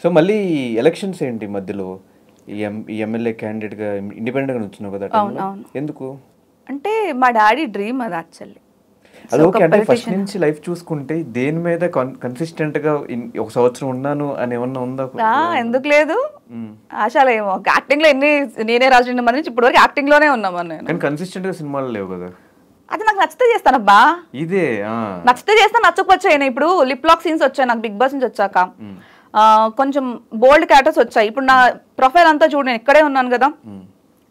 So మళ్ళీ elections ఏంటి మధ్యలో ఈ ఎమ్మెల్యే క్యాండిడేట్గా ఇండిపెండెంట్గా నుంచున్నావు కదా ఎందుకు అంటే మా డాడీ డ్రీమ్ అది యాక్చువల్లీ. అది ఓకే. అంటే ఫస్ట్ నుంచి లైఫ్ చూసుకుంటే దేని మీద కన్సిస్టెంట్ గా ఒక సంవత్సరం ఉన్నాను అని ఏమన్నా ఉందా? ఎందుకు లేదు, ఆశలేమో. యాక్టింగ్ లో నేనే రాజు మంది నుంచి ఇప్పటి వరకు యాక్టింగ్ లోనే ఉన్నామని నేను. కానీ కన్సిస్టెంట్ గా సినిమాలు లేవు కదా. అది నాకు నచ్చితే చేస్తానబ్బా, ఇదే నచ్చితే చేస్తా, నచ్చకపోతే చేయను. ఇప్పుడు లిప్ లాక్ సీన్స్ వచ్చాయి నాకు బిగ్ బాస్ నుంచి వచ్చాక, కొంచెం బోల్డ్ క్యారెక్టర్స్ వచ్చాయి. ఇప్పుడు నా ప్రొఫైల్ అంతా చూడు, నేను ఇక్కడే ఉన్నాను కదా,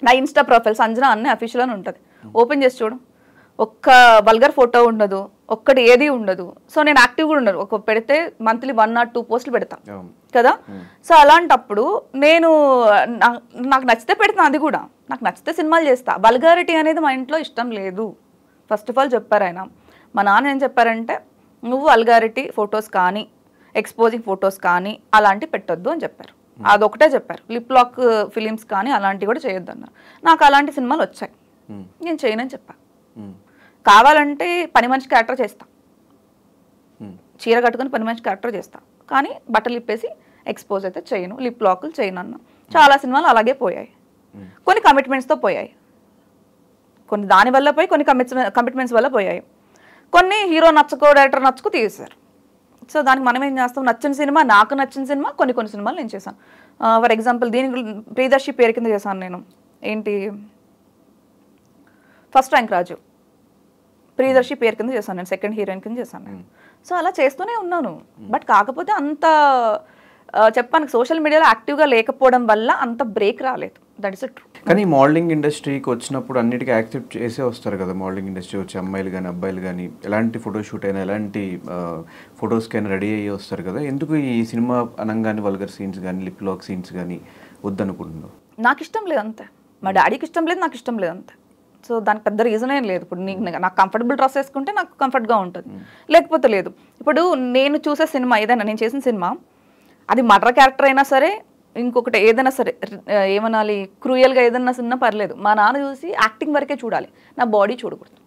నా ఇన్స్టా ప్రొఫైల్ సంజన అన్నీ అఫీషియల్ అని ఉంటుంది. ఓపెన్ చేసి చూడు, ఒక్క వల్గర్ ఫోటో ఉండదు, ఒక్కటి ఏది ఉండదు. సో నేను యాక్టివ్ కూడా ఉండదు. ఒక పెడితే మంత్లీ 1 or 2 పోస్టులు పెడతా కదా. సో అలాంటప్పుడు నేను నాకు నచ్చితే పెడతాను. అది కూడా నాకు నచ్చితే సినిమాలు చేస్తా. వల్గారిటీ అనేది మా ఇంట్లో ఇష్టం లేదు. ఫస్ట్ ఆఫ్ ఆల్ చెప్పారు ఆయన. మా నాన్న ఏం చెప్పారంటే, నువ్వు వల్గారిటీ ఫొటోస్ కానీ ఎక్స్పోజింగ్ ఫొటోస్ కానీ అలాంటివి పెట్టొద్దు అని చెప్పారు. అదొకటే చెప్పారు. లిప్ లాక్ ఫిలిమ్స్ కానీ అలాంటివి కూడా చేయొద్దు అన్నారు. నాకు అలాంటి సినిమాలు వచ్చాయి, నేను చేయనని చెప్పాను. కావాలంటే పని మనిషి క్యారెక్టర్ చేస్తా, చీర కట్టుకుని పని మనిషి క్యారెక్టర్ చేస్తా, కానీ బట్టలు ఇప్పేసి ఎక్స్పోజ్ అయితే చేయను, లిప్ లాక్లు చేయను అన్న. చాలా సినిమాలు అలాగే పోయాయి. కొన్ని కమిట్మెంట్స్తో పోయాయి, కొన్ని దానివల్ల పోయి, కొన్ని కమిట్మెంట్స్ వల్ల పోయాయి. కొన్ని హీరో నచ్చకో డైరెక్టర్ నచ్చకో తీసేశారు. సో దానికి మనం ఏం చేస్తాం, నచ్చిన సినిమా, నాకు నచ్చిన సినిమా కొన్ని సినిమాలు నేను చేశాను. ఫర్ ఎగ్జాంపుల్ దీనికి ప్రియదర్శి పేరు కింద చేశాను నేను. ఏంటి, ఫస్ట్ ర్యాంక్ రాజు ప్రియదర్శి పేరు కింద చేశాను నేను, సెకండ్ హీరోయిన్ కింద చేశాను నేను. సో అలా చేస్తూనే ఉన్నాను. బట్ కాకపోతే అంత చెప్పాను, సోషల్ మీడియాలో యాక్టివ్గా లేకపోవడం వల్ల అంత బ్రేక్ రాలేదు. That is true. కానీ మోడలింగ్ ఇండస్ట్రీకి వచ్చినప్పుడు అన్నిటికీ యాక్సెప్ట్ చేసే వస్తారు కదా. మోడలింగ్ ఇండస్ట్రీ వచ్చి అమ్మాయిలు కానీ అబ్బాయిలు కానీ ఎలాంటి ఫోటోషూట్ అయినా ఎలాంటి ఫొటోస్కైనా రెడీ అయ్యి వస్తారు కదా. ఎందుకు ఈ సినిమా అనగానే వల్గర్ సీన్స్ కానీ లిప్ లాక్ సీన్స్ కానీ వద్దనుకుంటున్నావు? నాకు ఇష్టం లేదు అంతే, మా డాడీకి ఇష్టం లేదు, నాకు ఇష్టం లేదు అంతే. సో దానికి పెద్ద రీజన్ ఏం లేదు. ఇప్పుడు నాకు కంఫర్టబుల్ డ్రెస్ వేసుకుంటే నాకు కంఫర్ట్గా ఉంటుంది, లేకపోతే లేదు. ఇప్పుడు నేను చూసే సినిమా ఏదైనా, నేను చేసిన సినిమా అది మర్డర్ క్యారెక్టర్ అయినా సరే, ఇంకొకటి ఏదైనా సరే, ఏమనాలి, క్రూయల్గా ఏదైనా సినిమా పర్లేదు, మా నాన్న చూసి యాక్టింగ్ వరకే చూడాలి, నా బాడీ చూడకూడదు.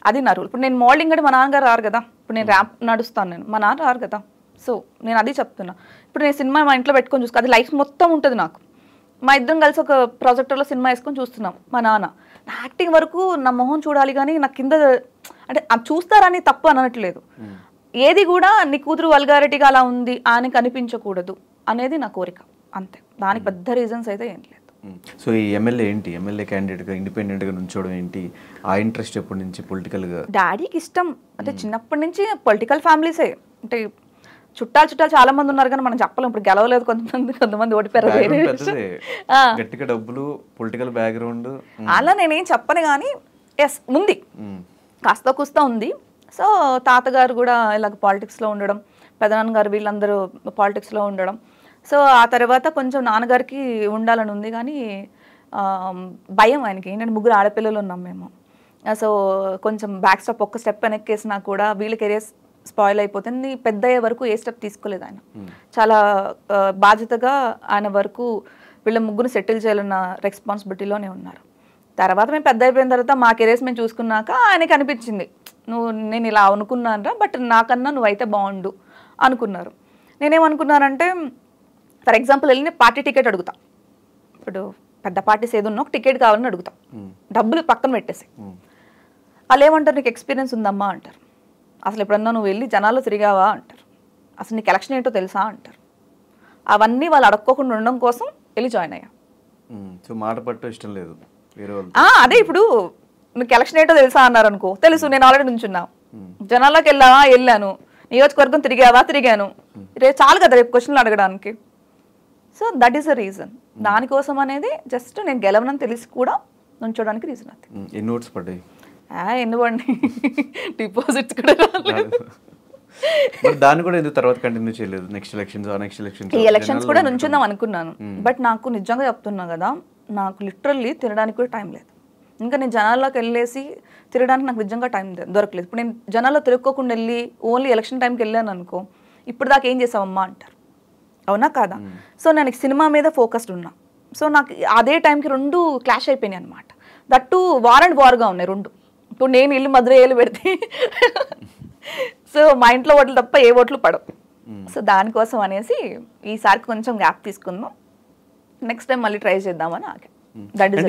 అది నా రూల్. ఇప్పుడు నేను మోడలింగ్ అంటే మా నాన్నగారు రారు కదా. ఇప్పుడు నేను ర్యాంప్ నడుస్తాను, నేను మా నాన్న రారు కదా. సో నేను అది చెప్తున్నా. ఇప్పుడు నేను సినిమా మా ఇంట్లో పెట్టుకొని చూసుకో, అది లైఫ్ మొత్తం ఉంటుంది నాకు. మా ఇద్దరం కలిసి ఒక ప్రాజెక్టర్లో సినిమా వేసుకొని చూస్తున్నాం. మా నాన్న నా యాక్టింగ్ వరకు నా మొహం చూడాలి, కానీ నా కింద అంటే చూస్తారని తప్పు అనట్లేదు. ఏది కూడా నీ కూతురు వల్గారిటీగా అలా ఉంది అని కనిపించకూడదు అనేది నా కోరిక అంతే. దానికి పెద్ద రీజన్స్ అయితే ఏం లేదు. సో ఈ ఎమ్మెల్యే ఏంటి, ఎమ్మెల్యే క్యాండిడేట్గా ఇండిపెండెంట్గా నుంచోవడం ఏంటి, ఆ ఇంట్రెస్ట్ ఎప్పటి నుంచి పొలిటికల్గా? డాడీకి ఇష్టం అంటే చిన్నప్పటి నుంచి పొలిటికల్ ఫ్యామిలీసే. అంటే చుట్టాలు చాలా మంది ఉన్నారు కానీ మనం చెప్పలేం. ఇప్పుడు గెలవలేదు కొంతమంది ఓడిపోయారు. గట్టిగా డబ్బులు, పొలిటికల్ బ్యాక్గ్రౌండ్ అలా నేనేం చెప్పను కానీ ఎస్ ఉంది, కాస్త కూస్తా ఉంది. సో తాతగారు కూడా ఇలాగ పాలిటిక్స్లో ఉండడం, పెదనాన్నగారు వీళ్ళందరూ పాలిటిక్స్లో ఉండడం. సో ఆ తర్వాత కొంచెం నాన్నగారికి ఉండాలని ఉంది కానీ భయం ఆయనకి. ఏంటంటే 3 ఆడపిల్లలు ఉన్నాం మేము. సో కొంచెం బ్యాక్ స్టెప్, ఒక్క స్టెప్ వెనక్కేసినా కూడా వీళ్ళ కెరియర్ స్పాయిల్ అయిపోతుంది. పెద్ద అయ్యే వరకు ఏ స్టెప్ తీసుకోలేదు ఆయన. చాలా బాధ్యతగా ఆయన వరకు వీళ్ళ ముగ్గురు సెటిల్ చేయాలన్న రెస్పాన్సిబిలిటీలోనే ఉన్నారు. తర్వాత మేము పెద్ద అయిపోయిన తర్వాత మా కెరియర్స్ మేము చూసుకున్నాక ఆయనకి అనిపించింది, నేను ఇలా అనుకున్నాను, బట్ నాకన్నా నువ్వైతే బాగుండు అనుకున్నారు. నేనేమనుకున్నానంటే, ఫర్ ఎగ్జాంపుల్ వెళ్ళి పార్టీ టికెట్ అడుగుతా. ఇప్పుడు పెద్ద పార్టీస్ ఏదో ఉన్నా ఒక టికెట్ కావాలని అడుగుతా, డబ్బులు పక్కన పెట్టేసి. వాళ్ళు ఏమంటారు, నీకు ఎక్స్పీరియన్స్ ఉందమ్మా అంటారు. అసలు ఎప్పుడన్నా నువ్వు వెళ్ళి జనాల్లో తిరిగావా అంటారు. అసలు నీకు ఎలక్షన్ ఏంటో తెలుసా అంటారు. అవన్నీ వాళ్ళు అడక్కోకుండా ఉండడం కోసం వెళ్ళి జాయిన్ అయ్యా. సో మాట పట్టు ఇష్టం లేదు. అదే ఇప్పుడు నీకు ఎలక్షన్ ఏంటో తెలుసా అన్నారు అనుకో, తెలుసు, నేను ఆల్రెడీ నుంచున్నా. జనాల్లోకి వెళ్ళాను, నియోజకవర్గం తిరిగాను, రేపు చాలు కదా రేపు క్వశ్చన్లు అడగడానికి. So that is the reason. దానికోసం అనేది జస్ట్ నేను గెలవనని తెలిసి కూడా నుంచోడానికి రీజన్ అది. ఎన్ని నోట్స్ పడ్డాయి? ఎందుకండి డిపాజిట్స్ కూడా దాన్ని కూడా ఎందుకు తర్వాత కంటిన్యూ చేయలేదు? నెక్స్ట్ ఎలక్షన్స్ ఈ ఎలక్షన్స్ కూడా నుంచుందాం అనుకున్నాను. బట్ నాకు నిజంగా చెప్తున్నా కదా, నాకు లిటరల్లీ తినడానికి కూడా టైం లేదు. ఇంకా నేను జనాల్లోకి వెళ్ళేసి తిరగడానికి నాకు నిజంగా టైం దొరకలేదు. ఇప్పుడు నేను జనాల్లో తిరగకోకుండా వెళ్ళి ఓన్లీ ఎలక్షన్ టైంకి వెళ్ళాను అనుకో, ఇప్పుడు దాకా ఏం చేసావమ్మా అంటారు, అవునా కాదా? సో నేను సినిమా మీద ఫోకస్డ్ ఉన్నా. సో నాకు అదే టైంకి 2 క్లాష్ అయిపోయినాయి అనమాట. దట్టు వార్ అండ్ వార్గా ఉన్నాయి 2. ఇప్పుడు నేను ఇల్లు మధుర ఏళ్ళు పెడితే సో మా ఇంట్లో ఓట్లు తప్ప ఏ ఓట్లు పడవు. సో దానికోసం అనేసి ఈసారి కొంచెం గ్యాప్ తీసుకుందాం, నెక్స్ట్ టైం మళ్ళీ ట్రై చేద్దామని ఆగా. That is